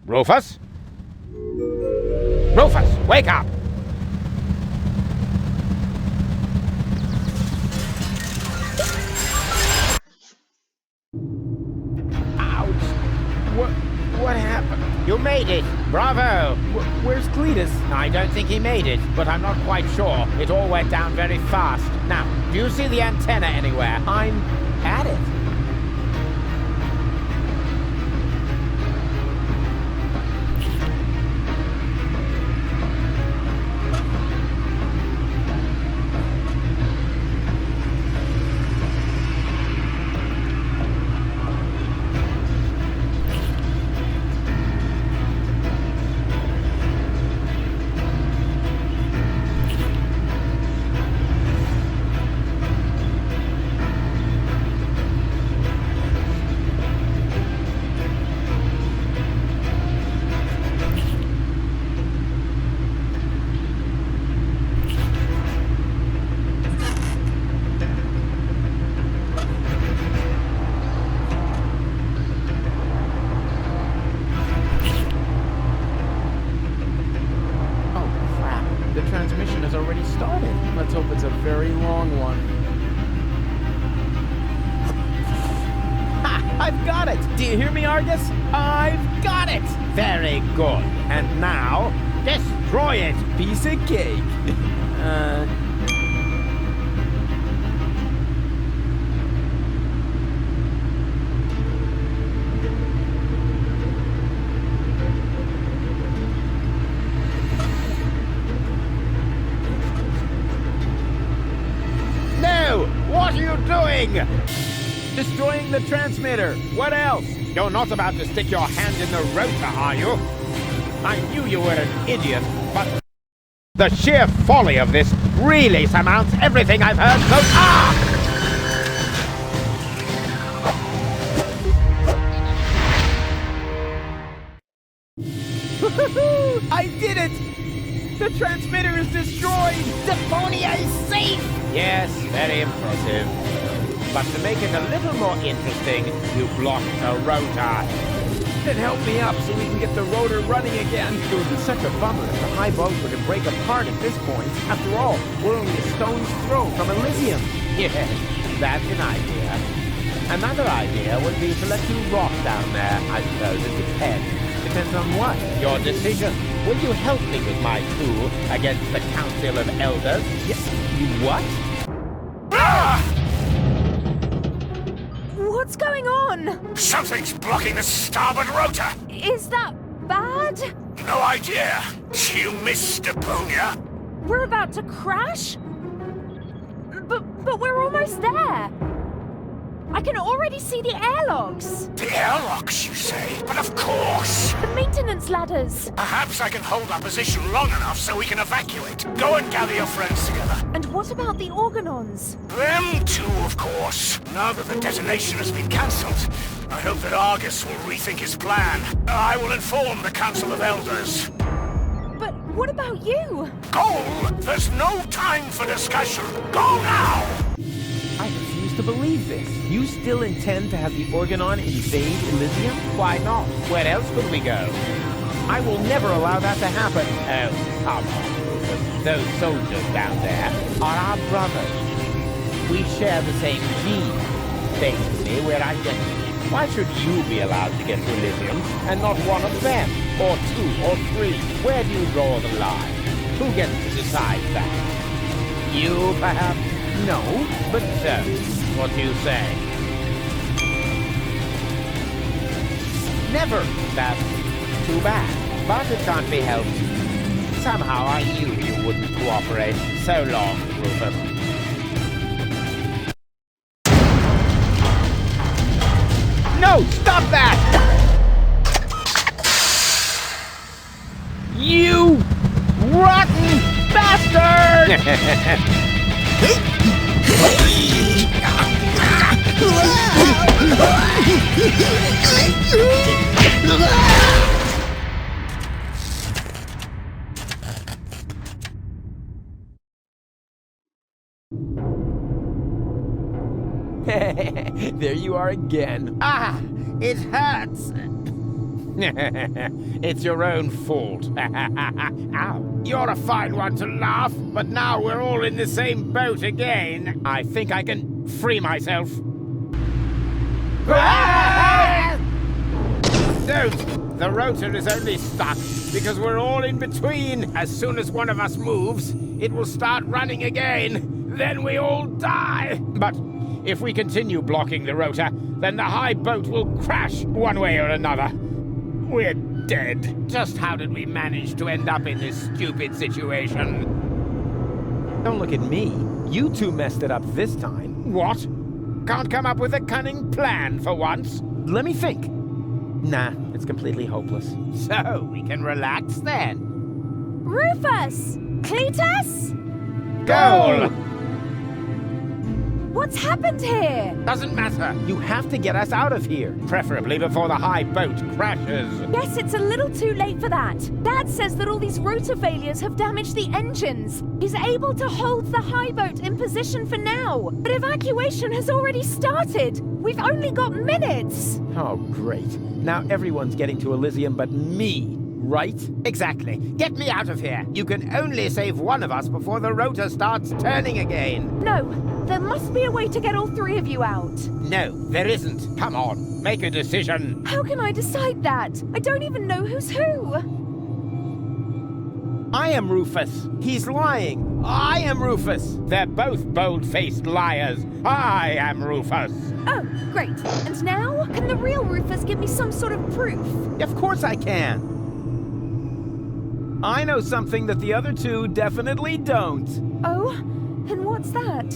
Rufus? Rufus, wake up! Ouch! What happened? You made it! Bravo! Where's Cletus? I don't think he made it, but I'm not quite sure. It all went down very fast. Now, do you see the antenna anywhere? I'm at it. Transmission has already started. Let's hope it's a very long one. Ha! I've got it! Do you hear me, Argus? I've got it! Very good. And now, destroy it! Piece of cake. What are you doing? Destroying the transmitter. What else? You're not about to stick your hand in the rotor, are you? I knew you were an idiot, but the sheer folly of this really surmounts everything I've heard so far! I did it! The transmitter is destroyed! Deponia is safe! Yes, very impressive. But to make it a little more interesting, you blocked the rotor. Then help me up so we can get the rotor running again. It would be such a bummer if the high boat were to break apart at this point. After all, we're only a stone's throw from Elysium. Yes, that's an idea. Another idea would be to let you rot down there. I suppose it depends. Depends on what? Your decision. Will you help me with my coup against the Council of Elders? Yes. You what? What's going on? Something's blocking the starboard rotor! Is that bad? No idea. You missed Deponia. We're about to crash? But we're almost there. I can already see the airlocks. The airlocks, you say? But of course! The maintenance ladders. Perhaps I can hold our position long enough so we can evacuate. Go and gather your friends together. And what about the organons? Them too, of course. Now that the detonation has been cancelled, I hope that Argus will rethink his plan. I will inform the Council of Elders. But what about you? Go! There's no time for discussion. Go now! I refuse to believe this. You still intend to have the Organon invade Elysium? Why not? Where else could we go? I will never allow that to happen. Oh, come on, Rufus. Those soldiers down there are our brothers. We share the same gene. Basically, we're identical. Why should you be allowed to get to Elysium and not one of them? Or two, or three? Where do you draw the line? Who gets to decide that? You, perhaps? No, but So, what do you say? never. That's too bad, but it can't be helped. Somehow I knew you wouldn't cooperate. So long, Rufus. No! Stop that! You rotten bastard! There you are again. Ah! It hurts! It's your own fault. Ow. You're a fine one to laugh, but now we're all in the same boat again. I think I can free myself. Don't! The rotor is only stuck because we're all in between. As soon as one of us moves, it will start running again. Then we all die. But if we continue blocking the rotor, then the high boat will crash one way or another. We're dead. Just how did we manage to end up in this stupid situation? Don't look at me. You two messed it up this time. What? Can't come up with a cunning plan for once? Let me think. Nah, it's completely hopeless. So, we can relax then. Rufus! Cletus? Goal! What's happened here? Doesn't matter. You have to get us out of here. Preferably before the high boat crashes. Yes, it's a little too late for that. Dad says that all these rotor failures have damaged the engines. He's able to hold the high boat in position for now. But evacuation has already started. We've only got minutes. Oh, great. Now everyone's getting to Elysium but me, right? Exactly. Get me out of here. You can only save one of us before the rotor starts turning again. No, there must be a way to get all three of you out. No, there isn't. Come on, make a decision. How can I decide that? I don't even know who's who. I am Rufus. He's lying. I am Rufus. They're both bold-faced liars. I am Rufus. Oh, great. And now, can the real Rufus give me some sort of proof? Of course I can. I know something that the other two definitely don't. Oh, and what's that?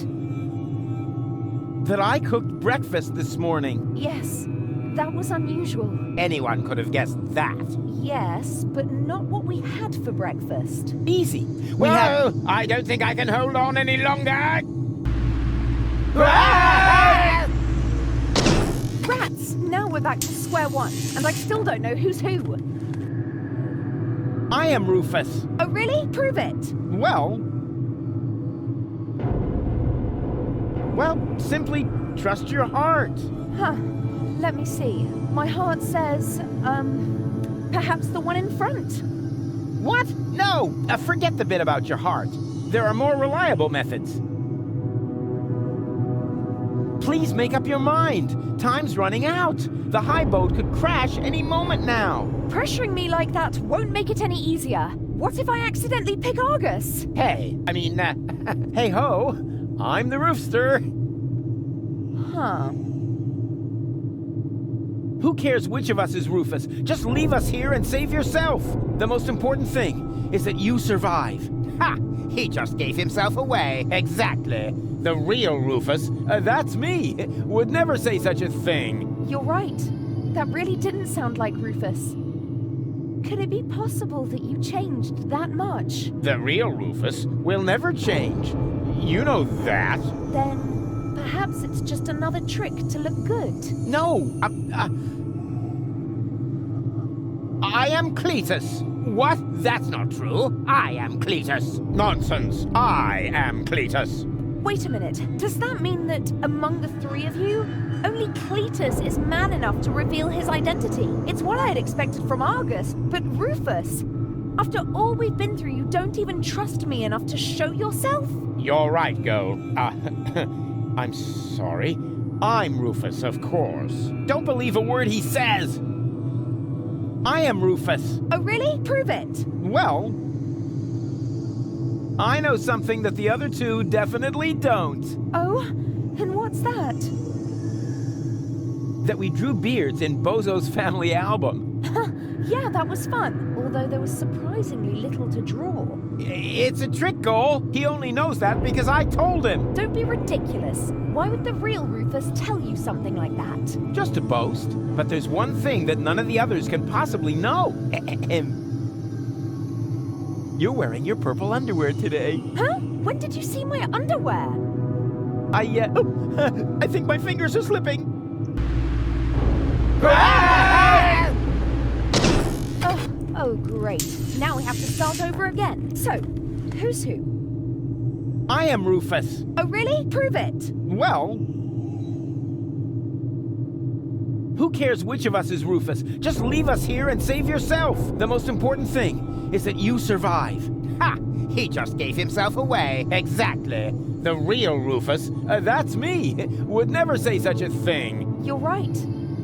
That I cooked breakfast this morning. Yes, that was unusual. Anyone could have guessed that. Yes, but not what we had for breakfast. Easy. Whoa! I don't think I can hold on any longer. Rats! Now we're back to square one, and I still don't know who's who. I am Rufus. Oh, really? Prove it. Well, simply trust your heart. Huh. Let me see. My heart says, perhaps the one in front. What? No! Forget the bit about your heart. There are more reliable methods. Please make up your mind. Time's running out. The high boat could crash any moment now. Pressuring me like that won't make it any easier. What if I accidentally pick Argus? Hey, hey ho, I'm the roofster. Huh. Who cares which of us is Rufus? Just leave us here and save yourself. The most important thing is that you survive. Ha! He just gave himself away. Exactly. The real Rufus. That's me. Would never say such a thing. You're right. That really didn't sound like Rufus. Could it be possible that you changed that much? The real Rufus will never change. You know that. Then perhaps it's just another trick to look good. No, I am Cletus. What? That's not true. I am Cletus. Nonsense. I am Cletus. Wait a minute. Does that mean that among the three of you, only Cletus is man enough to reveal his identity? It's what I had expected from Argus, but Rufus? After all we've been through, you don't even trust me enough to show yourself? You're right, Goal. I'm sorry. I'm Rufus, of course. don't believe a word he says. I am Rufus. Oh, really? Prove it. Well, I know something that the other two definitely don't. Oh, and what's that? That we drew beards in Bozo's family album. Yeah, that was fun. Although there was surprisingly little to draw. It's a trick, Goal. He only knows that because I told him. Don't be ridiculous. Why would the real Rufus tell you something like that? Just to boast. But there's one thing that none of the others can possibly know. You're wearing your purple underwear today. Huh? When did you see my underwear? I think my fingers are slipping. Oh, great. Now we have to start over again. So, who's who? I am Rufus. Oh, really? Prove it. Well, Who cares which of us is Rufus? Just leave us here and save yourself. The most important thing is that you survive. Ha! He just gave himself away. Exactly. The real Rufus. That's me. Would never say such a thing. You're right.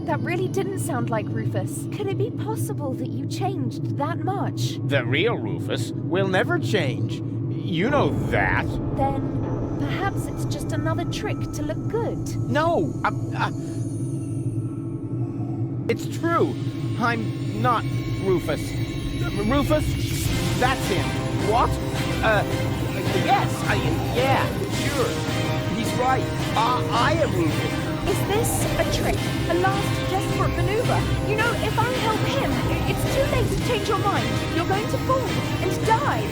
That really didn't sound like Rufus. Could it be possible that you changed that much? The real Rufus Will never change. You know that. Then perhaps it's just another trick to look good. No. It's true. I'm not Rufus. Rufus? That's him. What? Yes. Yeah, sure. He's right. I am Rufus. Is this a trick? A last desperate maneuver? You know, if I help him, it's too late to change your mind. You're going to fall and die.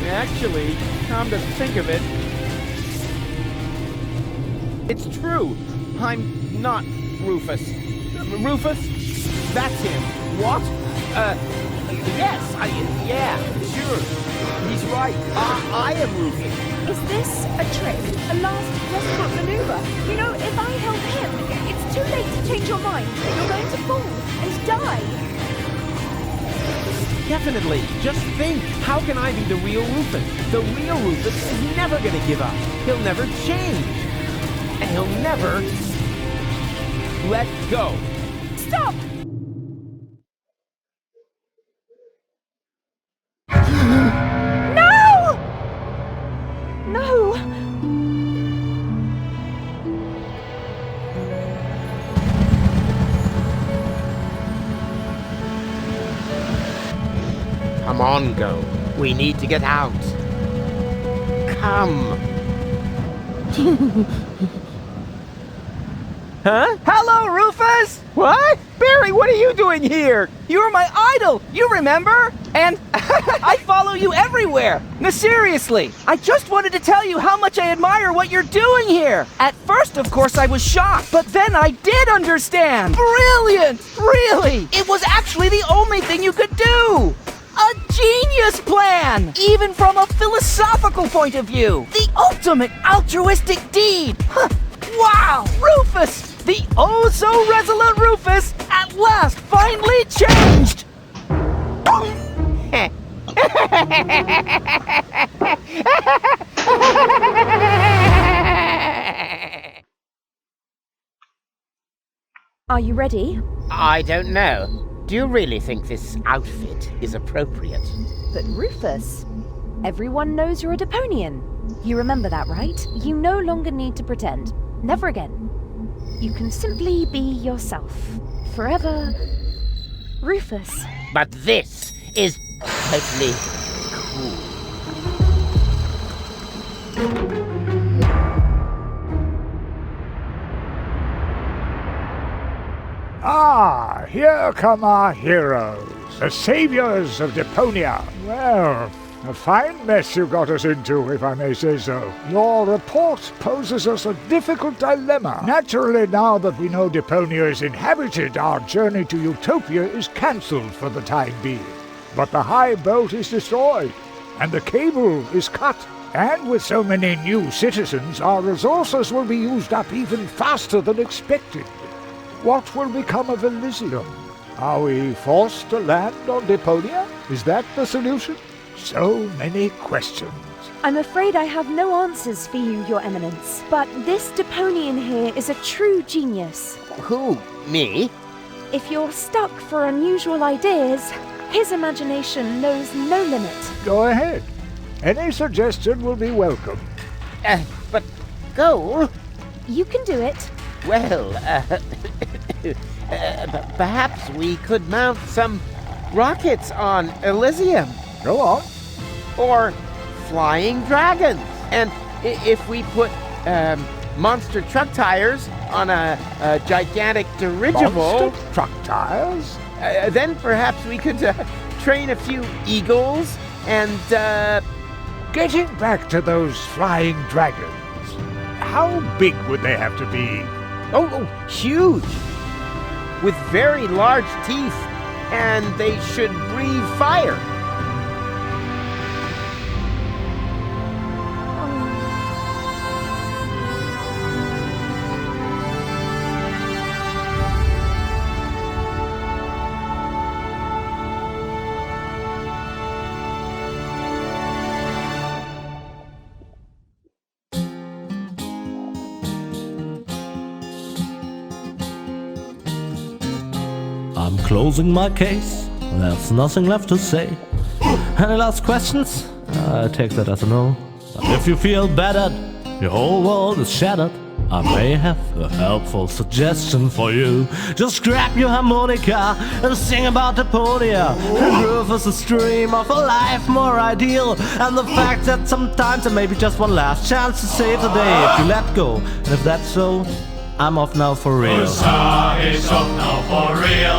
Actually, come to think of it, it's true. I'm not Rufus. Rufus? That's him. What? Yes. Yeah, sure. He's right. I am Rufus. Is this a trick? A last desperate maneuver? You know, if I help him, it's too late to change your mind. You're going to fall and die. Definitely. Just think, how can I be the real Rufus? The real Rufus is never gonna give up. He'll never change. And he'll never let go. Stop! No! No! Come on, Go. We need to get out. Come. Huh? Hello, Rufus! What? Barry, what are you doing here? You were my idol, you remember? And I follow you everywhere. No, seriously, I just wanted to tell you how much I admire what you're doing here. At first, of course, I was shocked, but then I did understand. Brilliant! Really, it was actually the only thing you could do. A genius plan! Even from a philosophical point of view. The ultimate altruistic deed. Huh. Wow! Rufus! The oh-so-resolute Rufus at last finally changed! Are you ready? I don't know. Do you really think this outfit is appropriate? But Rufus, everyone knows you're a Deponian. You remember that, right? You no longer need to pretend. Never again. You can simply be yourself. Forever, Rufus. But this is totally cool. Ah, here come our heroes, the saviors of Deponia. Well, a fine mess you got us into, if I may say so. Your report poses us a difficult dilemma. Naturally, now that we know Deponia is inhabited, our journey to Utopia is cancelled for the time being. But the high boat is destroyed, and the cable is cut. And with so many new citizens, our resources will be used up even faster than expected. What will become of Elysium? Are we forced to land on Deponia? Is that the solution? So many questions. I'm afraid I have no answers for you, Your Eminence. But this Deponian here is a true genius. Who? Me? If you're stuck for unusual ideas, his imagination knows no limit. Go ahead. Any suggestion will be welcome. But Go? You can do it. Well, perhaps we could mount some rockets on Elysium. Go on. Or flying dragons. And if we put monster truck tires on a gigantic dirigible... Monster truck tires? Then perhaps we could train a few eagles and... Getting back to those flying dragons, how big would they have to be? Oh, huge! With very large teeth, and they should breathe fire. I'm closing my case. There's nothing left to say. Any last questions? I take that as a no. But if you feel battered, your whole world is shattered, I may have a helpful suggestion for you. Just grab your harmonica and sing about Deponia, and Rufus' dream of a life more ideal, and the fact that sometimes there may be just one last chance to save the day if you let go. And if that's so, I'm off now for real. Usa is off now for real.